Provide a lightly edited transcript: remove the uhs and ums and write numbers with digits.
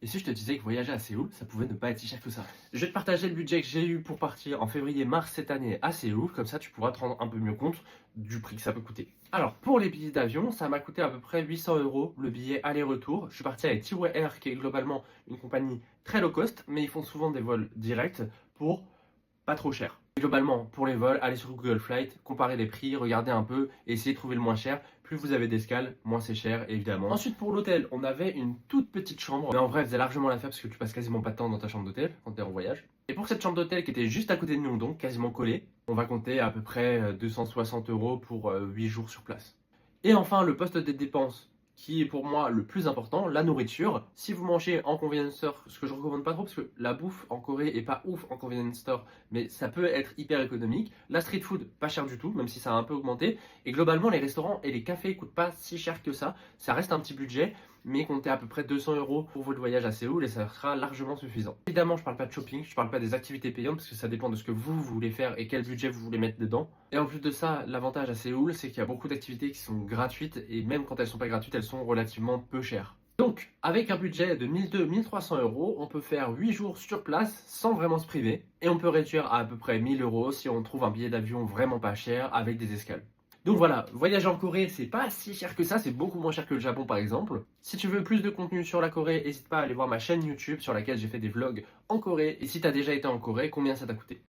Et si je te disais que voyager à Séoul, ça pouvait ne pas être si cher que ça? Je vais te partager le budget que j'ai eu pour partir en février-mars cette année à Séoul, comme ça tu pourras te rendre un peu mieux compte du prix que ça peut coûter. Alors, pour les billets d'avion, ça m'a coûté à peu près 800 euros le billet aller-retour. Je suis parti avec Tiway Air, qui est globalement une compagnie très low cost, mais ils font souvent des vols directs pour pas trop cher. Globalement, pour les vols, allez sur Google Flight, comparez les prix, regardez un peu et essayez de trouver le moins cher. Plus vous avez d'escales, moins c'est cher, évidemment. Ensuite, pour l'hôtel, on avait une toute petite chambre, mais en vrai, elle faisait largement l'affaire parce que tu passes quasiment pas de temps dans ta chambre d'hôtel quand tu es en voyage. Et pour cette chambre d'hôtel qui était juste à côté de nous, donc quasiment collée, on va compter à peu près 260 euros pour 8 jours sur place. Et enfin, le poste des dépenses qui est pour moi le plus important, la nourriture. Si vous mangez en convenience store, ce que je recommande pas trop parce que la bouffe en Corée est pas ouf en convenience store, mais ça peut être hyper économique. La street food, pas cher du tout, même si ça a un peu augmenté. Et globalement, les restaurants et les cafés coûtent pas si cher que ça. Ça reste un petit budget, mais comptez à peu près 200 euros pour votre voyage à Séoul et ça sera largement suffisant. Évidemment, je parle pas de shopping, je parle pas des activités payantes parce que ça dépend de ce que vous voulez faire et quel budget vous voulez mettre dedans. Et en plus de ça, l'avantage à Séoul, c'est qu'il y a beaucoup d'activités qui sont gratuites et même quand elles sont pas gratuites, elles sont relativement peu chères. Donc, avec un budget de 1200-1300 euros, on peut faire 8 jours sur place sans vraiment se priver et on peut réduire à peu près 1000 euros si on trouve un billet d'avion vraiment pas cher avec des escales. Donc voilà, voyager en Corée, c'est pas si cher que ça, c'est beaucoup moins cher que le Japon par exemple. Si tu veux plus de contenu sur la Corée, n'hésite pas à aller voir ma chaîne YouTube sur laquelle j'ai fait des vlogs en Corée. Et si tu as déjà été en Corée, combien ça t'a coûté?